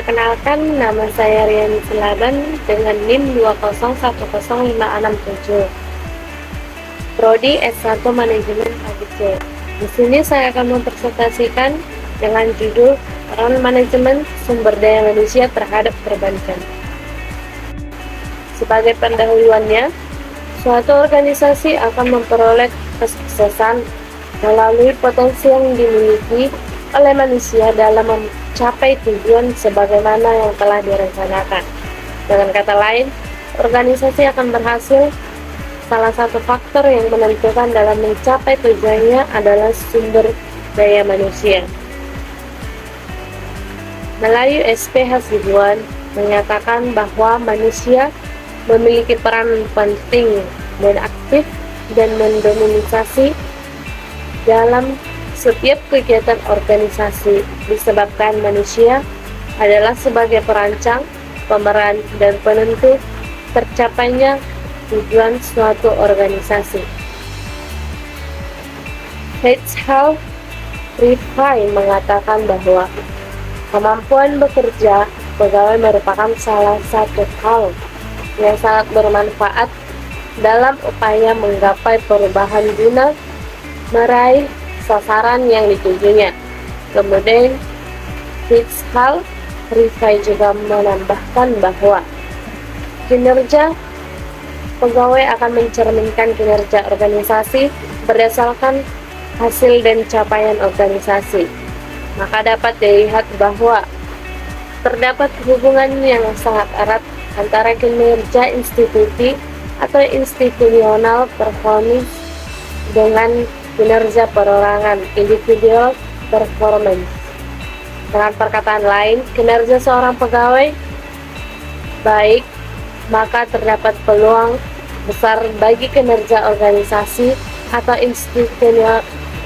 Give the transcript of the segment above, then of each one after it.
Perkenalkan, nama saya Rian Selaban dengan NIM 2010567. Prodi S1 Manajemen KBC. Di sini saya akan mempresentasikan dengan judul Peran Manajemen Sumber Daya Manusia terhadap Perbankan. Sebagai pendahuluannya, suatu organisasi akan memperoleh kesuksesan melalui potensi yang dimiliki oleh manusia dalam mencapai tujuan sebagaimana yang telah direncanakan. Dengan kata lain, organisasi akan berhasil. Salah satu faktor yang menentukan dalam mencapai tujuannya adalah sumber daya manusia. Melayu SP Hasibuan menyatakan bahwa manusia memiliki peran penting dan aktif dan mendominasi dalam setiap kegiatan organisasi, disebabkan manusia adalah sebagai perancang, pemeran, dan penentu tercapainya tujuan suatu organisasi. H.L. Rifai mengatakan bahwa kemampuan bekerja pegawai merupakan salah satu hal yang sangat bermanfaat dalam upaya menggapai perubahan guna meraih sasaran yang ditujunya. Kemudian H.L. Rifai juga menambahkan bahwa kinerja pegawai akan mencerminkan kinerja organisasi berdasarkan hasil dan capaian organisasi. Maka dapat dilihat bahwa terdapat hubungan yang sangat erat antara kinerja institusi atau institusional performance dengan kinerja perorangan individual performance. Dengan perkataan lain, kinerja seorang pegawai baik, maka terdapat peluang besar bagi kinerja organisasi atau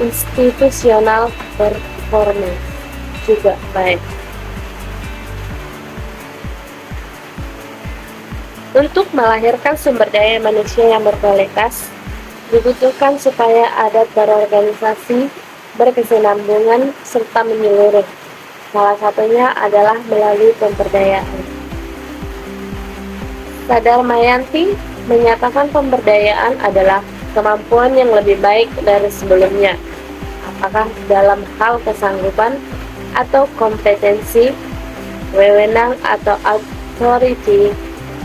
institusional performance juga baik. Untuk melahirkan sumber daya manusia yang berkualitas, dibutuhkan supaya ada berorganisasi, berkesinambungan, serta menyeluruh. Salah satunya adalah melalui pemberdayaan. Sadar Mayanti menyatakan pemberdayaan adalah kemampuan yang lebih baik dari sebelumnya, apakah dalam hal kesanggupan atau kompetensi, wewenang atau authority,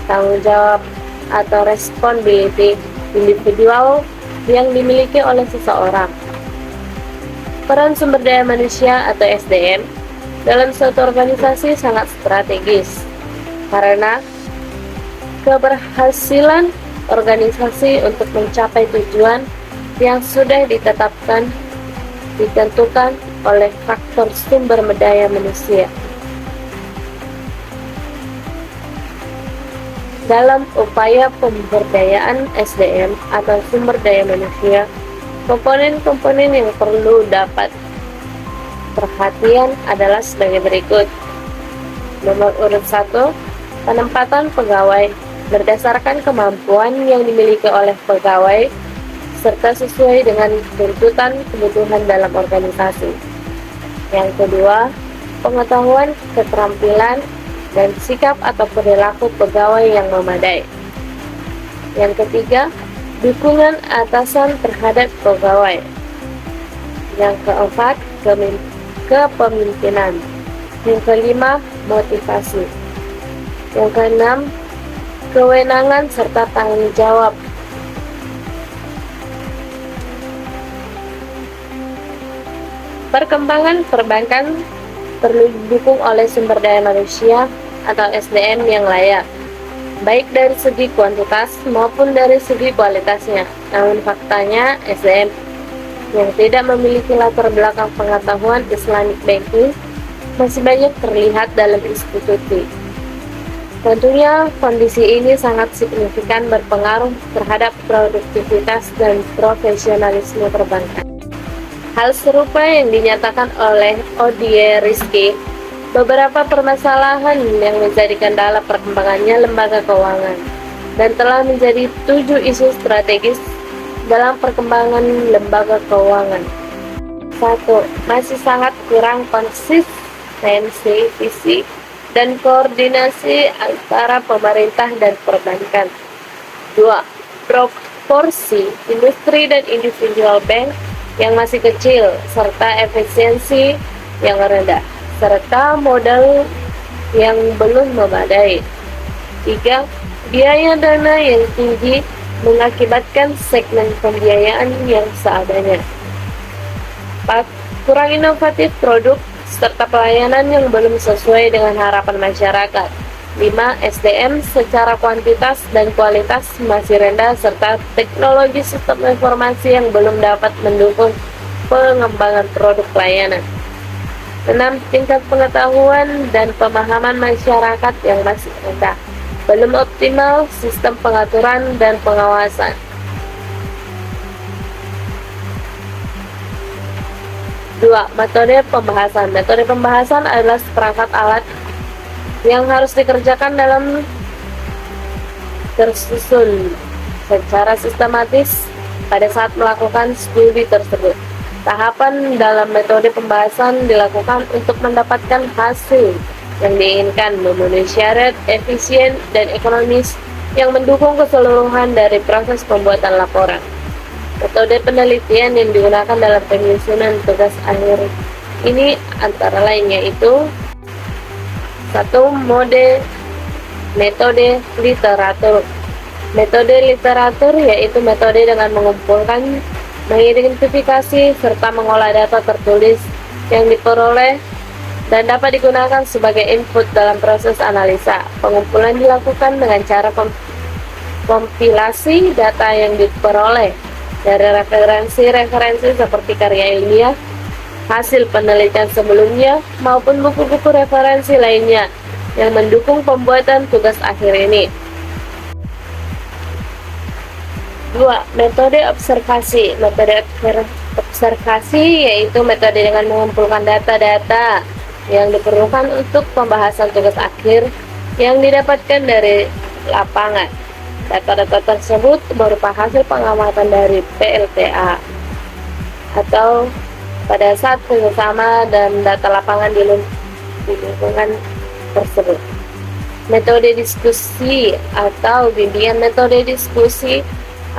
tanggung jawab atau responsibility individual yang dimiliki oleh seseorang. Peran sumber daya manusia atau SDM dalam suatu organisasi sangat strategis karena keberhasilan organisasi untuk mencapai tujuan yang sudah ditetapkan ditentukan oleh faktor sumber daya manusia. Dalam upaya pemberdayaan SDM atau sumber daya manusia, komponen-komponen yang perlu dapat perhatian adalah sebagai berikut. Nomor urut 1, penempatan pegawai berdasarkan kemampuan yang dimiliki oleh pegawai serta sesuai dengan tuntutan kebutuhan dalam organisasi. Yang kedua, pengetahuan, keterampilan, dan sikap atau perilaku pegawai yang memadai. Yang ketiga, dukungan atasan terhadap pegawai. Yang keempat, kepemimpinan. Yang kelima, motivasi. Yang keenam, kewenangan serta tanggung jawab. Perkembangan perbankan perlu didukung oleh sumber daya manusia atau SDM yang layak, baik dari segi kuantitas maupun dari segi kualitasnya. Namun faktanya, SDM yang tidak memiliki latar belakang pengetahuan Islamic banking masih banyak terlihat dalam institusi. Tentunya kondisi ini sangat signifikan berpengaruh terhadap produktivitas dan profesionalisme perbankan. Hal serupa yang dinyatakan oleh Odie Rizky, beberapa permasalahan yang menjadi kendala perkembangannya lembaga keuangan dan telah menjadi 7 isu strategis dalam perkembangan lembaga keuangan. 1. Masih sangat kurang konsistensi visi dan koordinasi antara pemerintah dan perbankan. 2. Proporsi industri dan individual bank yang masih kecil serta efisiensi yang rendah serta modal yang belum memadai. 3. Biaya dana yang tinggi mengakibatkan segmen pembiayaan yang seadanya. 4. Kurang inovatif produk serta pelayanan yang belum sesuai dengan harapan masyarakat. 5. SDM secara kuantitas dan kualitas masih rendah serta teknologi sistem informasi yang belum dapat mendukung pengembangan produk pelayanan. 6. Tingkat pengetahuan dan pemahaman masyarakat yang masih rendah. Belum optimal sistem pengaturan dan pengawasan. 2. Metode pembahasan. Metode pembahasan adalah seperangkat alat yang harus dikerjakan dalam tersusun secara sistematis pada saat melakukan studi tersebut. Tahapan dalam metode pembahasan dilakukan untuk mendapatkan hasil yang diinginkan, memenuhi syarat efisien dan ekonomis yang mendukung keseluruhan dari proses pembuatan laporan. Metode penelitian yang digunakan dalam penyusunan tugas akhir ini antara lain yaitu: 1. Metode literatur. Metode literatur yaitu metode dengan mengumpulkan, mengidentifikasi, serta mengolah data tertulis yang diperoleh dan dapat digunakan sebagai input dalam proses analisa. Pengumpulan dilakukan dengan cara kompilasi data yang diperoleh dari referensi-referensi seperti karya ilmiah, hasil penelitian sebelumnya, maupun buku-buku referensi lainnya yang mendukung pembuatan tugas akhir ini. 2. Metode observasi. Metode observasi yaitu metode dengan mengumpulkan data-data yang diperlukan untuk pembahasan tugas akhir yang didapatkan dari lapangan. Data-data tersebut berupa hasil pengamatan dari PLTA atau pada saat kerjasama dan data lapangan di lingkungan tersebut. Metode diskusi atau bimbingan. Metode diskusi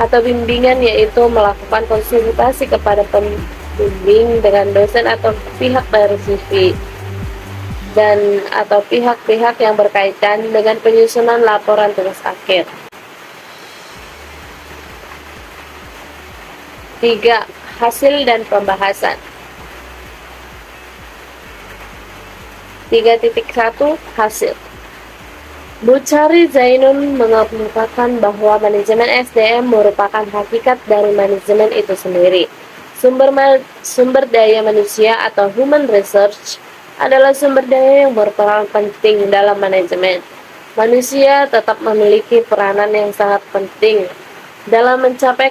atau bimbingan yaitu melakukan konsultasi kepada pembimbing dengan dosen atau pihak dari CV dan atau pihak-pihak yang berkaitan dengan penyusunan laporan tugas akhir. 3. Hasil dan pembahasan. 3.1 Hasil. Buchari Zainun mengungkapkan bahwa manajemen SDM merupakan hakikat dari manajemen itu sendiri. Sumber daya manusia atau human research adalah sumber daya yang berperan penting dalam manajemen. Manusia tetap memiliki peranan yang sangat penting dalam mencapai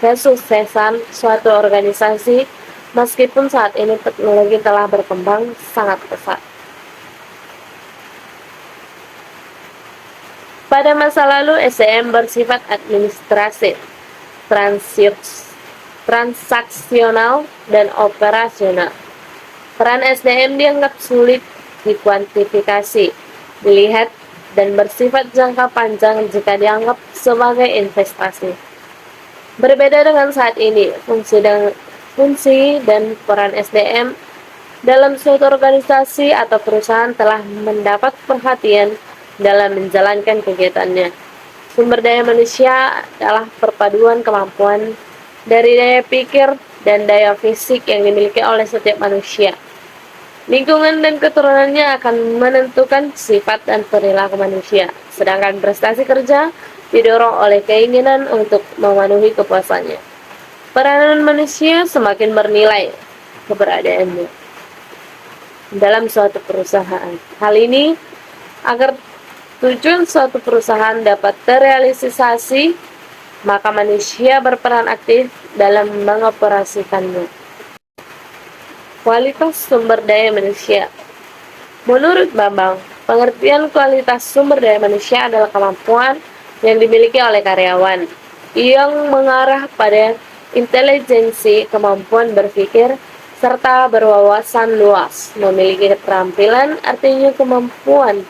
kesuksesan suatu organisasi, meskipun saat ini teknologi telah berkembang sangat pesat. Pada masa lalu, SDM bersifat administratif, transaksional, dan operasional. Peran SDM dianggap sulit dikuantifikasi, dilihat, dan bersifat jangka panjang jika dianggap sebagai investasi. Berbeda dengan saat ini, fungsi dan peran SDM dalam suatu organisasi atau perusahaan telah mendapat perhatian dalam menjalankan kegiatannya. Sumber daya manusia adalah perpaduan kemampuan dari daya pikir dan daya fisik yang dimiliki oleh setiap manusia. Lingkungan dan keturunannya akan menentukan sifat dan perilaku manusia, sedangkan prestasi kerja didorong oleh keinginan untuk memenuhi kepuasannya. Peranan manusia semakin bernilai keberadaannya dalam suatu perusahaan. Hal ini agar tujuan suatu perusahaan dapat terrealisasi, maka manusia berperan aktif dalam mengoperasikannya. Kualitas sumber daya manusia. Menurut Bambang, pengertian kualitas sumber daya manusia adalah kemampuan yang dimiliki oleh karyawan yang mengarah pada intelijensi, kemampuan berpikir, serta berwawasan luas. Memiliki keterampilan artinya kemampuan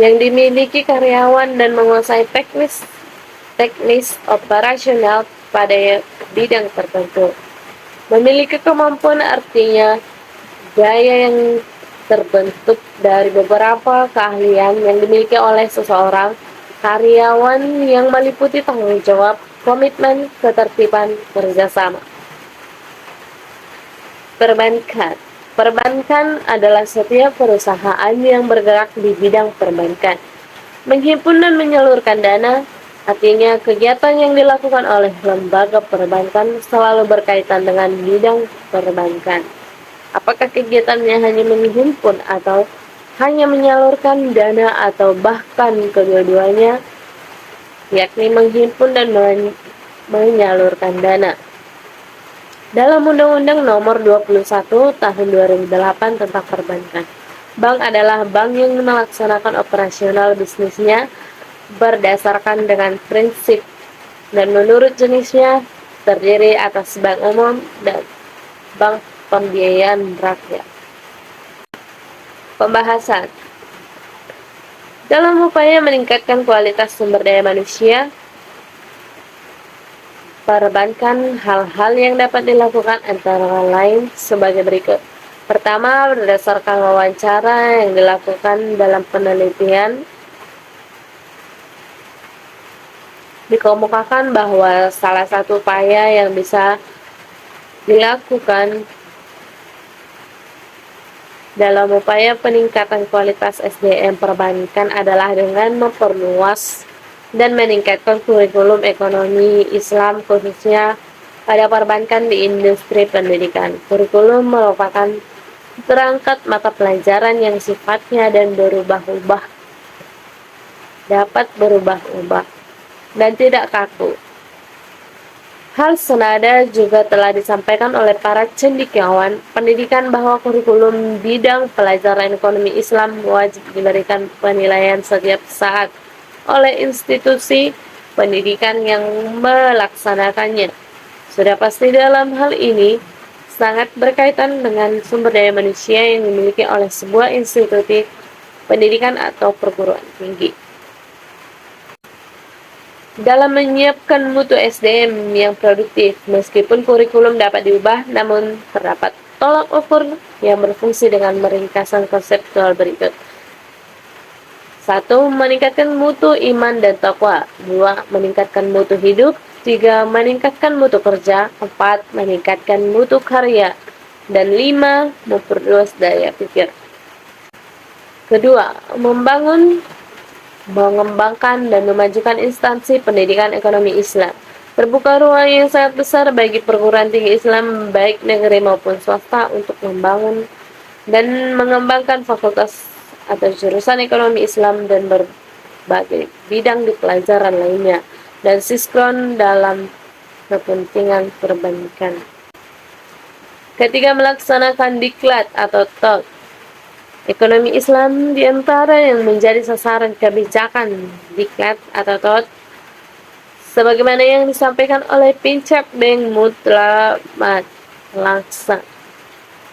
yang dimiliki karyawan dan menguasai teknis operasional pada bidang tertentu. Memiliki kemampuan artinya gaya yang terbentuk dari beberapa keahlian yang dimiliki oleh seseorang karyawan yang meliputi tanggung jawab, komitmen, ketertiban, kerjasama. Perbankan. Perbankan adalah setiap perusahaan yang bergerak di bidang perbankan. Menghimpun dan menyalurkan dana, artinya kegiatan yang dilakukan oleh lembaga perbankan selalu berkaitan dengan bidang perbankan. Apakah kegiatannya hanya menghimpun atau hanya menyalurkan dana atau bahkan kedua-duanya, yakni menghimpun dan menyalurkan dana. Dalam Undang-Undang Nomor 21 Tahun 2008 tentang Perbankan, bank adalah bank yang melaksanakan operasional bisnisnya berdasarkan dengan prinsip dan menurut jenisnya terdiri atas bank umum dan bank pembiayaan rakyat. Pembahasan. Dalam upaya meningkatkan kualitas sumber daya manusia, perbankan hal-hal yang dapat dilakukan antara lain sebagai berikut. Pertama, berdasarkan wawancara yang dilakukan dalam penelitian, dikemukakan bahwa salah satu upaya yang bisa dilakukan dalam upaya peningkatan kualitas SDM perbankan adalah dengan memperluas dan meningkatkan kurikulum ekonomi Islam khususnya pada perbankan di industri pendidikan. Kurikulum merupakan perangkat mata pelajaran yang sifatnya dan dapat berubah-ubah dan tidak kaku. Hal senada juga telah disampaikan oleh para cendekiawan pendidikan bahwa kurikulum bidang pelajaran ekonomi Islam wajib diberikan penilaian setiap saat oleh institusi pendidikan yang melaksanakannya. Sudah pasti dalam hal ini sangat berkaitan dengan sumber daya manusia yang dimiliki oleh sebuah institusi pendidikan atau perguruan tinggi. Dalam menyiapkan mutu SDM yang produktif, meskipun kurikulum dapat diubah, namun terdapat tolak ukur yang berfungsi dengan meringkasan konseptual berikut. 1. Meningkatkan mutu iman dan takwa. 2. Meningkatkan mutu hidup. 3. Meningkatkan mutu kerja. 4. Meningkatkan mutu karya. Dan 5. Memperluas daya pikir. Kedua, mengembangkan dan memajukan instansi pendidikan ekonomi Islam. Terbuka ruang yang sangat besar bagi perguruan tinggi Islam baik negeri maupun swasta untuk membangun dan mengembangkan fakultas atau jurusan ekonomi Islam dan berbagai bidang di pelajaran lainnya dan sinkron dalam kepentingan perbankan. Ketiga, melaksanakan diklat atau TOT. Ekonomi Islam di antara yang menjadi sasaran kebijakan diklat atau TOT sebagaimana yang disampaikan oleh Pincap Beng Mutlamat Laksa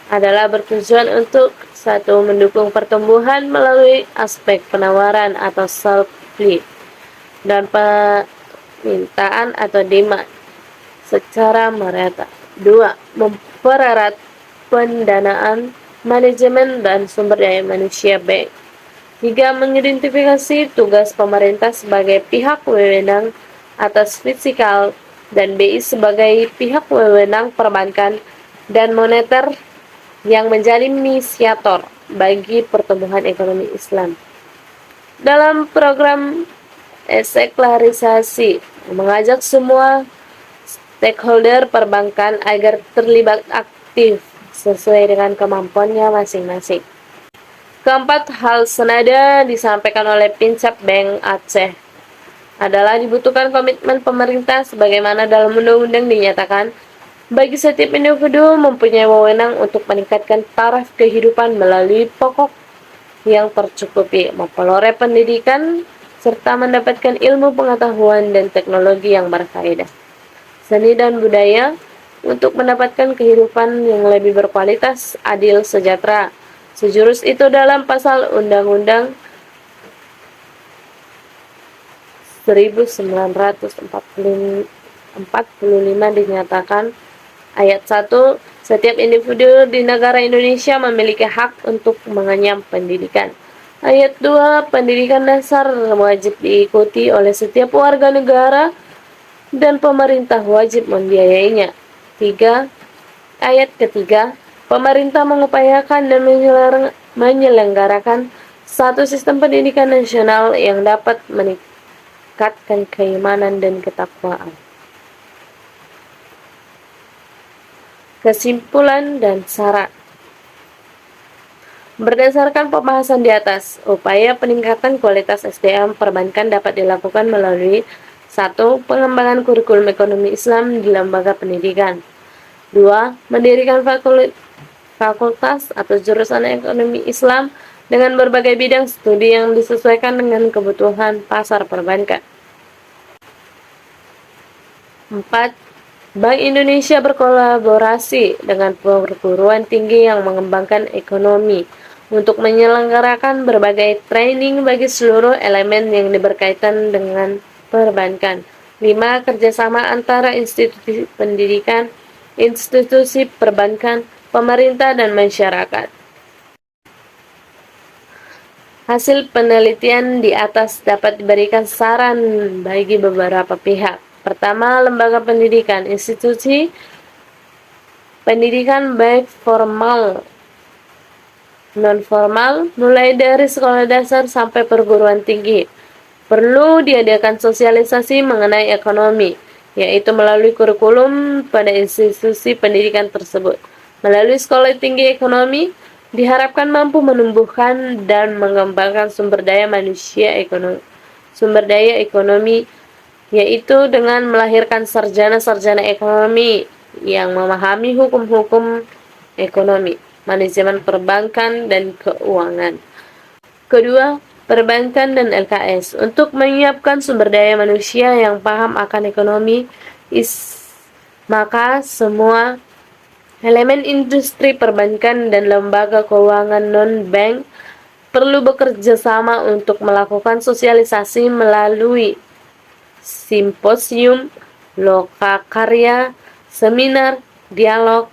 adalah bertujuan untuk 1. Mendukung pertumbuhan melalui aspek penawaran atau supply dan permintaan atau demand secara merata. 2. Mempererat pendanaan, manajemen, dan sumber daya manusia bank. 3. Mengidentifikasi tugas pemerintah sebagai pihak wewenang atas fiskal dan BI sebagai pihak wewenang perbankan dan moneter yang menjadi inisiator bagi pertumbuhan ekonomi Islam. Dalam program deseklarisasi, mengajak semua stakeholder perbankan agar terlibat aktif sesuai dengan kemampuannya masing-masing. Keempat, hal senada disampaikan oleh Pincap Bank Aceh adalah dibutuhkan komitmen pemerintah sebagaimana dalam undang-undang dinyatakan bagi setiap individu mempunyai wewenang untuk meningkatkan taraf kehidupan melalui pokok yang tercukupi, memperoleh pendidikan, serta mendapatkan ilmu pengetahuan dan teknologi yang berfaedah. Seni dan budaya untuk mendapatkan kehidupan yang lebih berkualitas, adil, sejahtera. Sejurus itu dalam pasal Undang-Undang 1945 dinyatakan ayat 1, setiap individu di negara Indonesia memiliki hak untuk mengenyam pendidikan. Ayat 2, pendidikan dasar wajib diikuti oleh setiap warga negara dan pemerintah wajib membiayainya. 3. Ayat ketiga, pemerintah mengupayakan dan menyelenggarakan satu sistem pendidikan nasional yang dapat meningkatkan keimanan dan ketakwaan. Kesimpulan dan syarat. Berdasarkan pembahasan di atas, upaya peningkatan kualitas SDM perbankan dapat dilakukan melalui 1. Pengembangan kurikulum ekonomi Islam di lembaga pendidikan. 2. Mendirikan fakultas atau jurusan ekonomi Islam dengan berbagai bidang studi yang disesuaikan dengan kebutuhan pasar perbankan. 4. Bank Indonesia berkolaborasi dengan perguruan tinggi yang mengembangkan ekonomi untuk menyelenggarakan berbagai training bagi seluruh elemen yang berkaitan dengan perbankan. 5. Kerjasama antara institusi pendidikan, institusi perbankan, pemerintah, dan masyarakat. Hasil penelitian di atas dapat diberikan saran bagi beberapa pihak. Pertama, lembaga pendidikan, institusi pendidikan baik formal, non-formal, mulai dari sekolah dasar sampai perguruan tinggi. Perlu diadakan sosialisasi mengenai ekonomi, yaitu melalui kurikulum pada institusi pendidikan tersebut. Melalui sekolah tinggi ekonomi, diharapkan mampu menumbuhkan dan mengembangkan sumber daya ekonomi, yaitu dengan melahirkan sarjana-sarjana ekonomi yang memahami hukum-hukum ekonomi, manajemen perbankan, dan keuangan. Kedua, perbankan dan LKS untuk menyiapkan sumber daya manusia yang paham akan ekonomi, maka semua elemen industri perbankan dan lembaga keuangan non-bank perlu bekerja sama untuk melakukan sosialisasi melalui simposium, lokakarya, seminar, dialog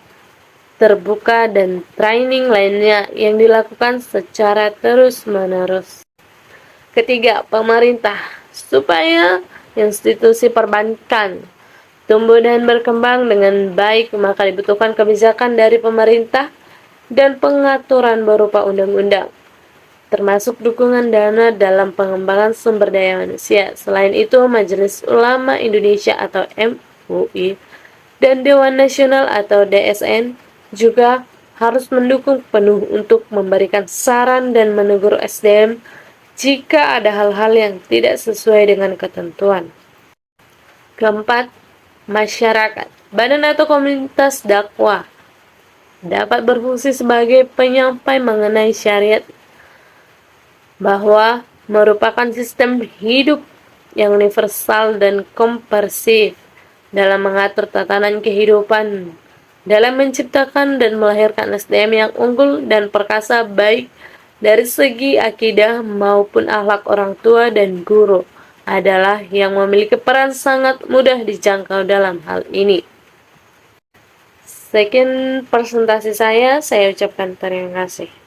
terbuka, dan training lainnya yang dilakukan secara terus-menerus. Ketiga, pemerintah supaya institusi perbankan tumbuh dan berkembang dengan baik, maka dibutuhkan kebijakan dari pemerintah dan pengaturan berupa undang-undang, termasuk dukungan dana dalam pengembangan sumber daya manusia. Selain itu, Majelis Ulama Indonesia atau MUI dan Dewan Nasional atau DSN juga harus mendukung penuh untuk memberikan saran dan menegur SDM jika ada hal-hal yang tidak sesuai dengan ketentuan. Keempat, masyarakat, badan atau komunitas dakwah dapat berfungsi sebagai penyampai mengenai syariat bahwa merupakan sistem hidup yang universal dan komprehensif dalam mengatur tatanan kehidupan, dalam menciptakan dan melahirkan SDM yang unggul dan perkasa baik dari segi akidah maupun akhlak orang tua dan guru adalah yang memiliki peran sangat mudah dijangkau dalam hal ini. Sekian presentasi saya ucapkan terima kasih.